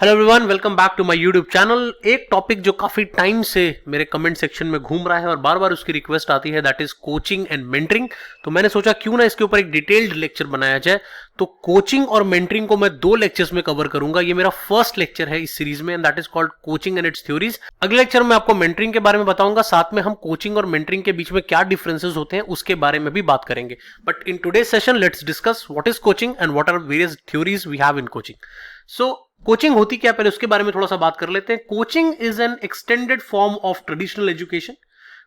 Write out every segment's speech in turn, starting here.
Hello everyone, welcome back to my YouTube channel. एक topic जो काफी टाइम से मेरे कमेंट सेक्शन में घूम रहा है और बार बार उसकी रिक्वेस्ट आती है, that is coaching and mentoring. तो मैंने सोचा क्यों ना इसके ऊपर एक डिटेल्ड लेक्चर बनाया जाए। तो कोचिंग और मेंटरिंग को मैं 2 लेक्चर्स में कवर करूंगा। ये मेरा फर्स्ट लेक्चर है इस सीरीज में and that is called coaching and it's theories. अगले लेक्चर में आपको मेंटरिंग के बारे में बताऊंगा, साथ में हम कोचिंग और मेंटरिंग के बीच में क्या डिफरेंसेस होते हैं उसके बारे में भी बात करेंगे। But in today's session let's discuss what is coaching and what are various theories we have in coaching. So coaching होती क्या, पहले उसके बारे में थोड़ा सा बात कर लेते हैं। Coaching is an extended form of traditional education.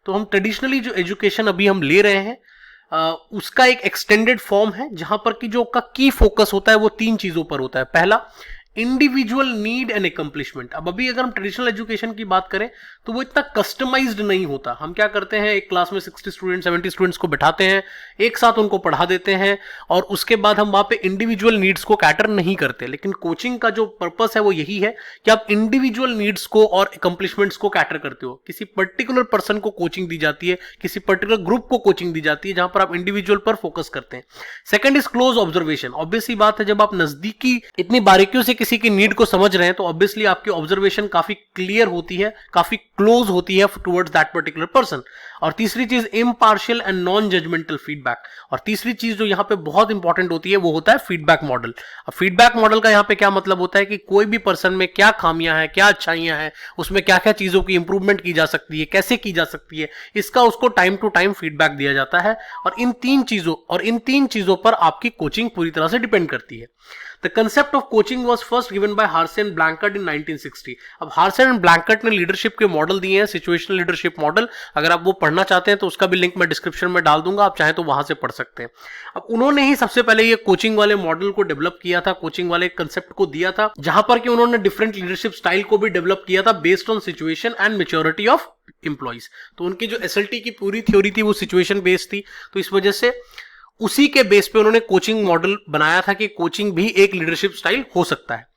तो हम ट्रेडिशनली जो एजुकेशन अभी हम ले रहे हैं उसका एक एक्सटेंडेड फॉर्म है, जहां पर कि जो का की फोकस होता है वो 3 चीजों पर होता है। पहला, इंडिविजुअल नीड एंड एकम्प्लिशमेंट। अब अभी अगर हम ट्रेडिशनल एजुकेशन की बात करें तो वो इतना कस्टमाइज्ड नहीं होता। हम क्या करते हैं, एक क्लास में 60 स्टूडेंट 70 स्टूडेंट्स को बिठाते हैं, एक साथ उनको पढ़ा देते हैं और उसके बाद हम वहां पे इंडिविजुअल नीड्स को कैटर नहीं करते। लेकिन कोचिंग का जो पर्पस है वो यही है कि आप इंडिविजुअल नीड्स को और एकम्प्लिशमेंट्स को कैटर करते हो। किसी पर्टिकुलर पर्सन को कोचिंग दी जाती है, किसी पर्टिकुलर ग्रुप को कोचिंग दी जाती है, जहां पर आप इंडिविजुअल पर फोकस करते हैं। Second is close observation. Obvious सी बात है, जब आप नजदीकी इतनी बारीकियों से किसी की नीड को समझ रहे हैं तो ऑब्वियसली आपकी ऑब्जर्वेशन काफी क्लियर होती है, काफी क्लोज होती है टुवर्ड्स दैट पर्टिकुलर पर्सन। और तीसरी चीज impartial and non judgmental feedback. और तीसरी चीज जो यहां पे बहुत इंपॉर्टेंट होती है वो होता है फीडबैक मॉडल। अब फीडबैक मॉडल का यहां पे क्या मतलब होता है कि कोई भी पर्सन में क्या खामियां हैं, क्या अच्छाइयां हैं, उसमें क्या क्या चीजों की इंप्रूवमेंट की जा सकती है, कैसे की जा सकती है, इसका उसको टाइम टू टाइम फीडबैक दिया जाता है। और इन तीन चीजों पर आपकी कोचिंग पूरी तरह से डिपेंड करती है। The concept of coaching was first given by Harsen and Blanchard in 1960. अब हार्सन एंड ब्लैंकर्ट ने लीडरशिप के मॉडल दिए हैं, सिचुएशनल लीडरशिप मॉडल। अगर आप वो पढ़ना चाहते हैं तो उसका भी लिंक मैं डिस्क्रिप्शन में डाल दूंगा, आप चाहें तो वहां से पढ़ सकते हैं। अब उन्होंने ही सबसे पहले ये कोचिंग वाले मॉडल को डेवलप किया था, कोचिंग वाले कंसेप्ट को दिया था, जहां पर कि उन्होंने डिफरेंट लीडरशिप स्टाइल को भी डेवलप किया था based on situation and maturity of employees. तो उनकी जो एसएलटी की पूरी थ्योरी थी वो सिचुएशन बेस्ड थी, तो इस वजह से उसी के बेस पे उन्होंने कोचिंग मॉडल बनाया था कि कोचिंग भी एक लीडरशिप स्टाइल हो सकता है।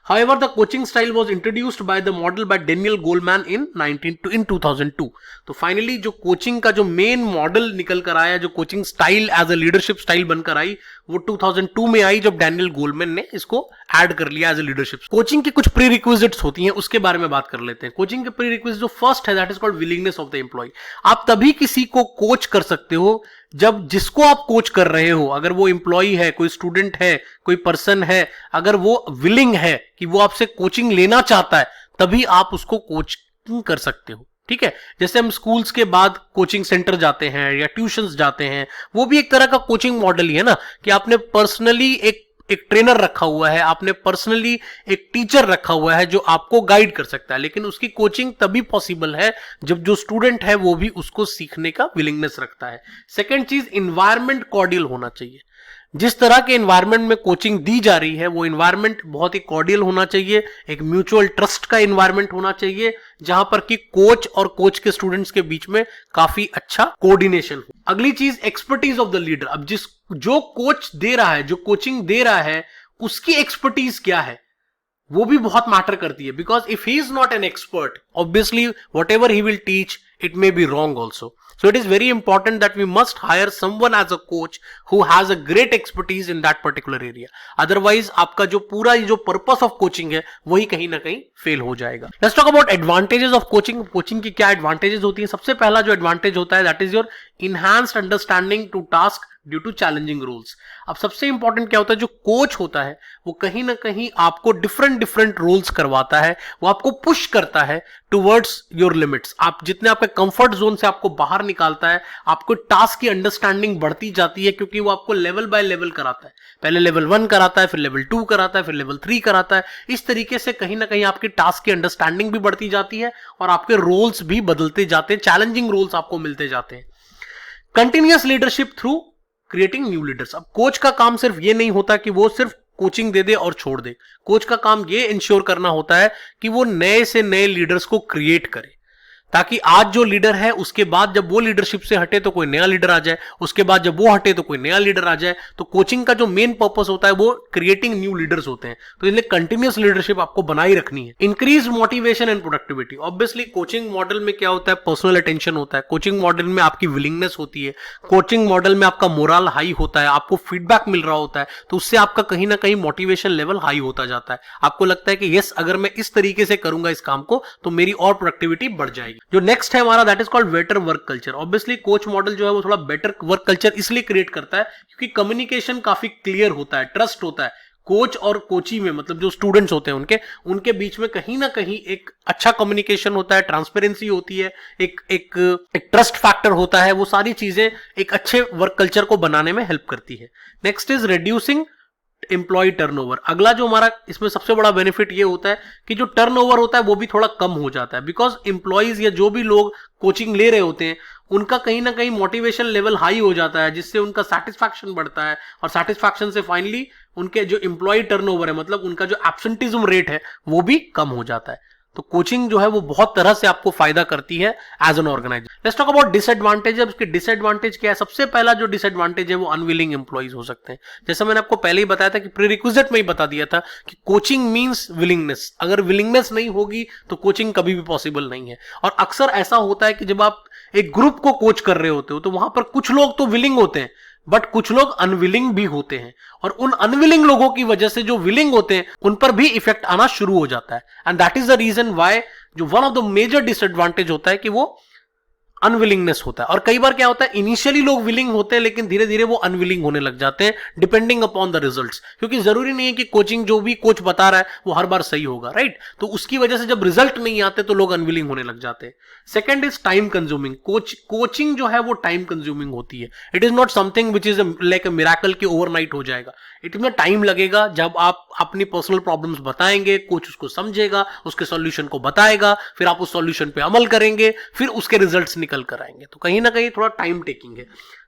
However, the coaching style was introduced by the model by Daniel Goleman in 2002. तो फाइनली जो कोचिंग का जो मेन मॉडल निकल कर आया, जो coaching style as a leadership style बनकर आई, वो 2002 में आई जब डैनियल गोलमैन ने इसको ऐड कर लिया एज अ लीडरशिप। कोचिंग की कुछ प्री रिक्विजिट्स होती हैं, उसके बारे में बात कर लेते हैं। कोचिंग के प्री रिक्विजिट जो फर्स्ट है that is called willingness of the employee. आप तभी किसी को कोच कर सकते हो जब जिसको आप कोच कर रहे हो, अगर वो एम्प्लॉय है, कोई स्टूडेंट है, कोई पर्सन है, अगर वो विलिंग है कि वो आपसे कोचिंग लेना चाहता है, तभी आप उसको कोचिंग कर सकते हो। ठीक है, जैसे हम स्कूल्स के बाद कोचिंग सेंटर जाते हैं या ट्यूशंस जाते हैं, वो भी एक तरह का कोचिंग मॉडल ही है ना, कि आपने पर्सनली एक ट्रेनर रखा हुआ है, आपने पर्सनली एक टीचर रखा हुआ है जो आपको गाइड कर सकता है। लेकिन उसकी कोचिंग तभी पॉसिबल है जब जो स्टूडेंट है वो भी उसको सीखने का विलिंगनेस रखता है। सेकंड चीज, एनवायरनमेंट कॉर्डियल होना चाहिए। जिस तरह के एनवायरनमेंट में कोचिंग दी जा रही है वो एनवायरनमेंट बहुत ही कॉर्डियल होना चाहिए, एक म्यूचुअल ट्रस्ट का एनवायरनमेंट होना चाहिए, जहां पर कि कोच और कोच के स्टूडेंट्स के बीच में काफी अच्छा कोऑर्डिनेशन हो। अगली चीज, एक्सपर्टीज ऑफ द लीडर। अब जो कोच दे रहा है, जो कोचिंग दे रहा है, उसकी एक्सपर्टीज क्या है वो भी बहुत मैटर करती है। Because if he is not an expert, obviously what ever he will teach it may be wrong also. So it is very important that we must hire someone as a coach who has a great expertise in that particular area. Otherwise आपका जो पूरा जो purpose of coaching है वही कहीं ना कहीं fail हो जाएगा। Let's talk about advantages of coaching. Coaching की क्या एडवांटेजेस होती है? सबसे पहला जो एडवांटेज होता है that is your enhanced understanding to task due to challenging roles. अब सबसे इंपॉर्टेंट क्या होता है, जो कोच होता है वो कहीं ना कहीं आपको डिफरेंट रोल्स करवाता है, वो आपको पुश करता है टुवर्ड्स योर लिमिट्स। आप जितने आपके कंफर्ट जोन से आपको बाहर निकालता है, आपको टास्क की अंडरस्टैंडिंग बढ़ती जाती है, क्योंकि वो आपको लेवल बाय लेवल कराता है। पहले लेवल 1 कराता है, फिर लेवल 2 कराता है, फिर लेवल 3 कराता है। इस तरीके से कहीं ना कहीं आपकी टास्क की अंडरस्टैंडिंग भी बढ़ती जाती है और आपके रोल्स भी बदलते जाते हैं, चैलेंजिंग रोल्स आपको मिलते जाते हैं। Continuous leadership through creating new leaders. अब कोच का काम सिर्फ ये नहीं होता कि वो सिर्फ कोचिंग दे दे और छोड़ दे। कोच का काम ये इंश्योर करना होता है कि वो नए से नए लीडर्स को क्रिएट करे। ताकि आज जो लीडर है उसके बाद जब वो लीडरशिप से हटे तो कोई नया लीडर आ जाए, उसके बाद जब वो हटे तो कोई नया लीडर आ जाए। तो कोचिंग का जो मेन पर्पस होता है वो क्रिएटिंग न्यू लीडर्स होते हैं, तो इसलिए कंटिन्यूअस लीडरशिप आपको बनाई रखनी है। Increase motivation and productivity, obviously coaching model में क्या होता है, पर्सनल अटेंशन होता है, कोचिंग मॉडल में आपकी विलिंगनेस होती है, कोचिंग मॉडल में आपका मोरल हाई होता है, आपको फीडबैक मिल रहा होता है, तो उससे आपका कहीं ना कहीं मोटिवेशन लेवल हाई होता जाता है। आपको लगता है कि यस, अगर मैं इस तरीके से करूंगा इस काम को तो मेरी और प्रोडक्टिविटी बढ़ जाएगी। जो नेक्स्ट है हमारा, that is called better work culture. Obviously coach model जो है वो थोड़ा बेटर वर्क कल्चर इसलिए क्रिएट करता है क्योंकि कम्युनिकेशन काफी क्लियर होता है, ट्रस्ट होता है कोच और कोची में, मतलब जो स्टूडेंट्स होते हैं उनके बीच में कहीं ना कहीं एक अच्छा कम्युनिकेशन होता है, ट्रांसपेरेंसी होती है, एक ट्रस्ट फैक्टर होता है। वो सारी चीजें एक अच्छे वर्क कल्चर को बनाने में हेल्प करती है। Next is reducing employee turnover. अगला जो हमारा इसमें सबसे बड़ा बेनिफिट ये होता है कि जो टर्नओवर होता है वो भी थोड़ा कम हो जाता है, बिकॉज एम्प्लॉयज या जो भी लोग कोचिंग ले रहे होते हैं उनका कहीं ना कहीं मोटिवेशन लेवल हाई हो जाता है, जिससे उनका सेटिस्फैक्शन बढ़ता है, और सेटिस्फैक्शन से फाइनली उनके जो एम्प्लॉय टर्नओवर है, मतलब उनका जो एब्सेंटिज्म रेट है वो भी कम हो जाता है। तो कोचिंग जो है वो बहुत तरह से आपको फायदा करती है as an organizer. Let's talk about disadvantage. अब उसके डिसएडवांटेज क्या है? सबसे पहला जो डिसएडवांटेज है वो अनविलिंग एम्प्लॉइज हो सकते हैं। जैसा मैंने आपको पहले ही बताया था कि प्रीरिक्विजिट में ही बता दिया था कि कोचिंग मींस विलिंगनेस। अगर विलिंगनेस नहीं होगी तो कोचिंग कभी भी पॉसिबल नहीं है। और अक्सर ऐसा होता है कि जब आप एक ग्रुप को कोच कर रहे होते हो तो वहां पर कुछ लोग तो विलिंग होते हैं बट कुछ लोग अनविलिंग भी होते हैं, और उन अनविलिंग लोगों की वजह से जो विलिंग होते हैं उन पर भी इफेक्ट आना शुरू हो जाता है। And that is the reason why जो one of the major disadvantage होता है कि वो अनविलिंगनेस होता है। और कई बार क्या होता है, इनिशियली लोग विलिंग होते हैं लेकिन धीरे धीरे वो अनविलिंग होने लग जाते हैं डिपेंडिंग अपॉन द रिजल्ट्स, क्योंकि जरूरी नहीं है कि कोचिंग जो भी कोच बता रहा है वो हर बार सही होगा, राइट। तो उसकी वजह से जब रिजल्ट नहीं आते तो लोग अनविलिंग होने लग जाते हैं। Second is time consuming. Coaching जो है वो टाइम कंज्यूमिंग होती है। It is not something which is like a miracle कि ओवरनाइट हो जाएगा। इतना टाइम लगेगा। जब आप अपनी पर्सनल प्रॉब्लम्स बताएंगे, कोच उसको समझेगा, उसके सॉल्यूशन को बताएगा, फिर आप उस सॉल्यूशन पे अमल करेंगे, फिर उसके रिजल्ट्स निकल कर आएंगे। तो कहीं ना कहीं थोड़ा टाइम टेकिंग है।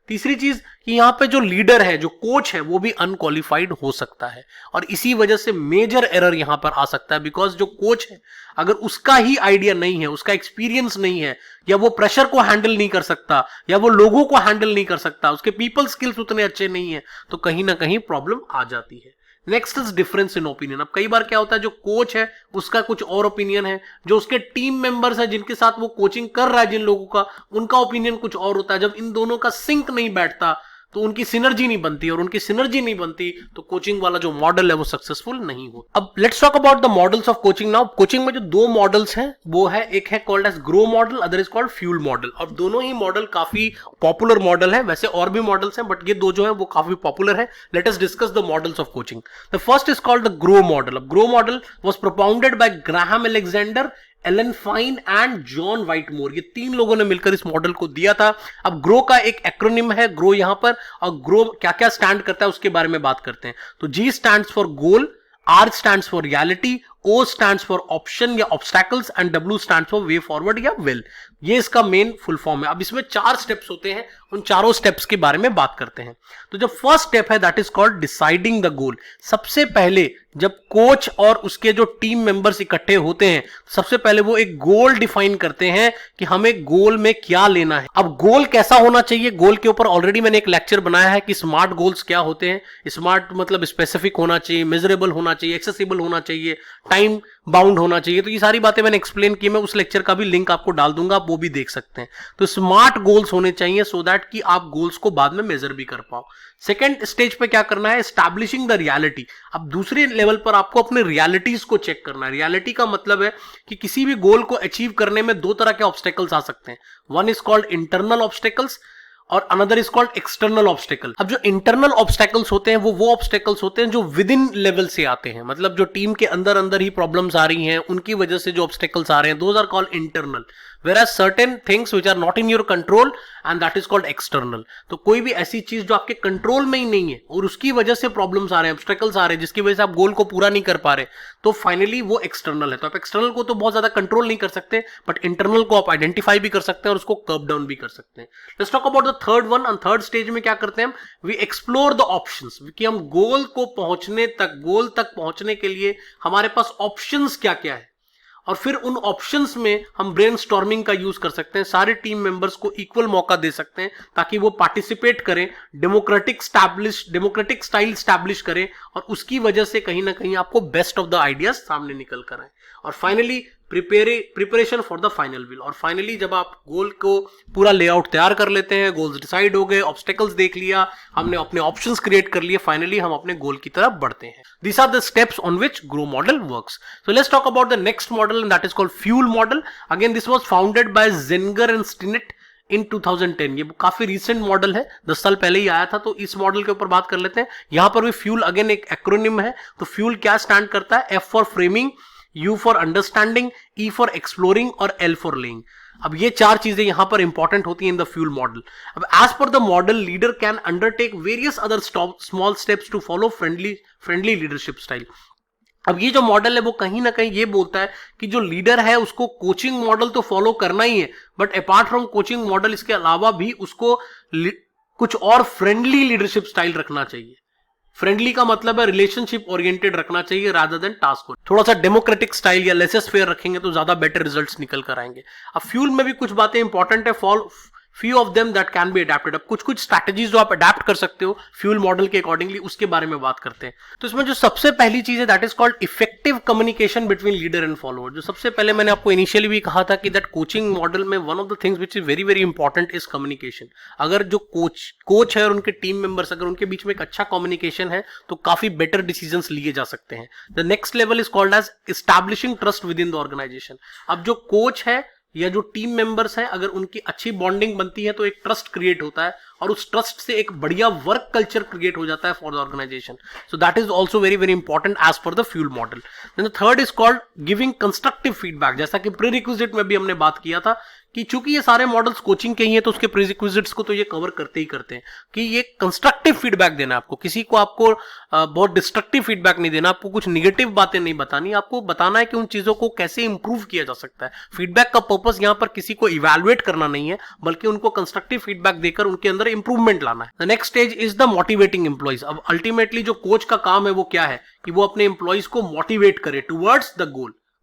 तीसरी चीज कि यहां पे जो लीडर है, जो कोच है, वो भी अनक्वालिफाइड हो सकता है, और इसी वजह से मेजर एरर यहां पर आ सकता है। बिकॉज जो कोच है अगर उसका ही आइडिया नहीं है, उसका एक्सपीरियंस नहीं है, या वो प्रेशर को हैंडल नहीं कर सकता, या वो लोगों को हैंडल नहीं कर सकता, उसके पीपल स्किल्स उतने अच्छे नहीं है, तो कहीं ना कहीं प्रॉब्लम आ जाती है। Next is difference in opinion. अब कई बार क्या होता है, जो कोच है उसका कुछ और ओपिनियन है, जो उसके टीम मेंबर्स है जिनके साथ वो कोचिंग कर रहा है जिन लोगों का, उनका ओपिनियन कुछ और होता है। जब इन दोनों का सिंक नहीं बैठता तो उनकी सिनर्जी नहीं बनती, और उनकी सिनर्जी नहीं बनती तो कोचिंग वाला जो मॉडल है वो सक्सेसफुल नहीं हो। अब let's talk about the models of coaching now. Coaching में जो दो मॉडल्स हैं वो है, एक है कॉल्ड एज ग्रो model, other is called FUEL model. और दोनों ही मॉडल काफी पॉपुलर मॉडल है। वैसे और भी मॉडल्स हैं बट ये दो जो है वो काफी पॉपुलर है। Let us discuss the models of coaching. The first is called the grow model. अब grow model was propounded by Graham Alexander, Alan Fine and John Whitmore. ये तीन लोगों ने मिलकर इस मॉडल को दिया था। अब ग्रो का एक एक्रोनिम है ग्रो यहां पर, और ग्रो क्या क्या स्टैंड करता है उसके बारे में बात करते हैं। तो G stands for goal, R stands for reality, O stands for option या obstacles, and W stands for way forward या विल। ये इसका मेन फुल फॉर्म है। अब इसमें 4 स्टेप्स होते हैं, उन चारों स्टेप्स के बारे में बात करते हैं। तो जो फर्स्ट स्टेप है that is called deciding the goal. सबसे पहले जब कोच और उसके जो टीम मेंबर्स इकट्ठे होते हैं, सबसे पहले वो एक गोल डिफाइन करते हैं कि हमें गोल में क्या लेना है। अब गोल कैसा होना चाहिए, गोल के ऊपर ऑलरेडी मैंने एक लेक्चर बनाया है कि स्मार्ट गोल्स क्या होते हैं। स्मार्ट मतलब स्पेसिफिक होना चाहिए, मेजरेबल होना चाहिए, एक्सेसिबल होना चाहिए, टाइम बाउंड होना चाहिए। तो ये सारी बातें मैंने एक्सप्लेन की। मैं उस लेक्चर का भी लिंक आपको डाल दूंगा, आप वो भी देख सकते हैं। तो स्मार्ट गोल्स होने चाहिए सो दैट कि आप गोल्स को बाद में मेजर भी कर पाओ। सेकेंड स्टेज पे क्या करना है, एस्टैब्लिशिंग द रियलिटी। अब दूसरे लेवल पर आपको अपने रियलिटीज को चेक करना है। रियलिटी का मतलब है कि किसी भी गोल को अचीव करने में 2 तरह के ऑब्स्टेकल्स आ सकते हैं। One is called internal obstacles और another is called external obstacle. अब जो इंटरनल ऑब्स्टेकल्स होते हैं वो ऑब्स्टेकल्स होते हैं जो विद इन लेवल से आते हैं, मतलब जो टीम के अंदर अंदर ही प्रॉब्लम्स आ रही हैं, उनकी वजह से जो ऑब्स्टेकल्स आ रहे हैं, those are called internal. whereas certain things which are not in your control and that is called external। तो कोई भी ऐसी चीज जो आपके कंट्रोल में ही नहीं है और उसकी वजह से प्रॉब्लम्स आ रहे हैं, ऑब्स्टेकल्स आ रहे हैं, जिसकी वजह से आप गोल को पूरा नहीं कर पा रहे, तो फाइनली वो एक्सटर्नल है। तो आप एक्सटर्नल को तो बहुत ज्यादा कंट्रोल नहीं कर सकते, बट इंटरनल को आप आइडेंटिफाई भी कर सकते हैं और उसको कर्व डाउन भी कर सकते हैं। Let's talk about the third one. और थर्ड स्टेज में क्या करते हैं हम, वी एक्सप्लोर द ऑप्शंस, कि हम गोल को पहुंचने तक, गोल तक पहुंचने के लिए हमारे पास ऑप्शंस क्या क्या है। और फिर उन ऑप्शंस में हम ब्रेनस्टॉर्मिंग का यूज कर सकते हैं, सारे टीम मेंबर्स को इक्वल मौका दे सकते हैं ताकि वो पार्टिसिपेट करें, डेमोक्रेटिक स्टाइल स्टैब्लिश करें और उसकी वजह से कहीं ना कहीं आपको बेस्ट ऑफ द आइडियाज सामने निकल कर आए। और finally preparation for the final will, और फाइनली जब आप गोल को पूरा लेआउट तैयार कर लेते हैं, गोल्स डिसाइड हो गए, ऑब्स्टेकल्स देख लिया, हमने अपने ऑप्शंस क्रिएट कर लिए, फाइनली हम अपने गोल की तरफ बढ़ते हैं। These are the steps on which Grow model works. So let's talk about the next model, and that is called Fuel model. Again, this was founded by Zenger and Stinnett in 2010. ये काफी recent model है, 10 साल पहले ही आया था, तो इस model के ऊपर बात कर लेते हैं। यहां पर भी फ्यूल अगेन एक एक्रोनिम है, तो फ्यूल क्या स्टैंड करता है? F for framing, U for understanding, E for exploring और L फॉर लेइंग। अब ये चार चीजें यहां पर इंपॉर्टेंट होती हैं इन द फ्यूल मॉडल। अब as per the model, leader can undertake various other small steps to follow friendly leadership style. अब ये जो मॉडल है वो कहीं ना कहीं ये बोलता है कि जो लीडर है उसको कोचिंग मॉडल तो फॉलो करना ही है, but apart from coaching model इसके अलावा भी उसको कुछ और फ्रेंडली लीडरशिप स्टाइल रखना चाहिए। फ्रेंडली का मतलब है रिलेशनशिप ओरिएंटेड रखना चाहिए रादर देन टास्क। थोड़ा सा डेमोक्रेटिक स्टाइल या लेसेस फेयर रखेंगे तो ज्यादा बेटर रिजल्ट्स निकल कर आएंगे। अब फ्यूल में भी कुछ बातें इंपॉर्टेंट है, few of them that can be adapted। अब कुछ स्ट्रैटेजीज जो आप अडेप्ट कर सकते हो फ्यूल मॉडल के अकॉर्डिंगली, उसके बारे में बात करते हैं। तो इसमें जो सबसे पहली चीज है that is called effective communication between leader and follower. जो सबसे पहले मैंने आपको इनिशियली भी कहा था कि दैट कोचिंग मॉडल में one of the things which is very very important is communication. अगर जो कोच है और उनके टीम मेंबर्स, अगर उनके बीच में एक अच्छा कम्युनिकेशन है तो काफी बेटर डिसीजंस लिए जा सकते हैं। The next level is called as establishing trust within the organization. अब जो कोच है या जो टीम मेंबर्स हैं, अगर उनकी अच्छी बॉन्डिंग बनती है तो एक ट्रस्ट क्रिएट होता है और उस ट्रस्ट से एक बढ़िया वर्क कल्चर क्रिएट हो जाता है for the organization. So that is also very very important as per the FUEL model. Then the third is called giving constructive feedback. जैसा कि प्रीरिक्विजिट में भी हमने बात किया था कि चूंकि ये सारे मॉडल्स कोचिंग के ही हैं तो उसके प्रीरिक्विजिट्स को तो ये कवर करते ही करते हैं कि ये कंस्ट्रक्टिव फीडबैक देना है आपको। किसी को आपको बहुत डिस्ट्रक्टिव फीडबैक नहीं देना, आपको कुछ निगेटिव बातें नहीं बतानी, आपको बताना है कि उन चीजों को कैसे इंप्रूव किया जा सकता है। फीडबैक का पर्पस यहाँ पर किसी को इवैल्यूएट करना नहीं है, बल्कि उनको कंस्ट्रक्टिव फीडबैक देकर उनके अंदर इंप्रूवमेंट लाना है। The next stage is the motivating employees. अब अल्टीमेटली जो कोच का काम है वो क्या है कि वो अपने एम्प्लॉइज को मोटिवेट करे टुवर्ड्स द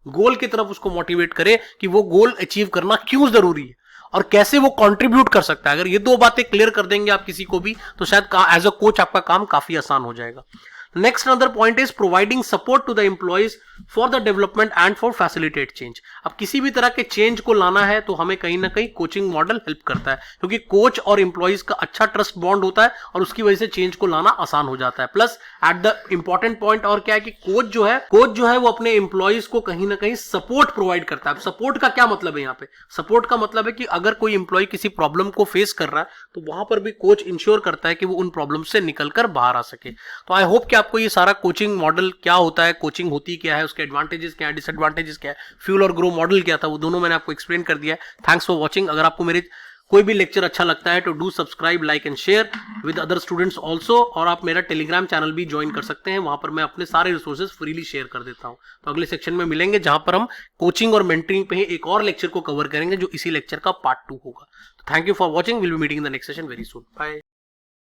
गोल की तरफ, उसको मोटिवेट करे कि वो गोल अचीव करना क्यों जरूरी है और कैसे वो कंट्रीब्यूट कर सकता है। अगर ये दो बातें क्लियर कर देंगे आप किसी को भी तो शायद एज अ कोच आपका काम काफी आसान हो जाएगा। Next another point is providing support to the employees for the development and for facilitate change. अब किसी भी तरह के चेंज को लाना है तो हमें कहीं ना कहीं कोचिंग मॉडल हेल्प करता है, क्योंकि कोच और एम्प्लॉइज का अच्छा ट्रस्ट बॉन्ड होता है और उसकी वजह से चेंज को लाना आसान हो जाता है। Plus at the important point और क्या है कि कोच जो है वो अपने एम्प्लॉइज को कहीं ना कहीं सपोर्ट प्रोवाइड करता है। सपोर्ट का क्या मतलब है यहाँ पे? सपोर्ट का मतलब है कि अगर कोई एम्प्लॉय किसी प्रॉब्लम को फेस कर रहा है तो वहां पर भी कोच इंश्योर करता है कि वो उन प्रॉब्लम से निकलकर बाहर आ सके। तो आई होप कि आपको ये सारा कोचिंग मॉडल क्या होता है, कोचिंग होती क्या है, उसके एडवांटेजेस क्या है, डिसएडवांटेजेस क्या है, फ्यूल और ग्रो मॉडल क्या था, वो दोनों मैंने आपको एक्सप्लेन कर दिया है। Thanks for watching. अगर आपको मेरे कोई भी लेक्चर अच्छा लगता है तो do subscribe, like and share with other students also. और आप मेरा टेलीग्राम चैनल भी ज्वाइन कर सकते हैं, वहां पर मैं अपने सारे रिसोर्सेज फ्रीली शेयर कर देता हूं। तो अगले सेक्शन में मिलेंगे जहां पर हम कोचिंग और मेंटरिंग पे एक और लेक्चर को कवर करेंगे जो इसी लेक्चर का पार्ट 2 होगा। तो thank you for watching. Will be meeting in the next session very soon. Bye.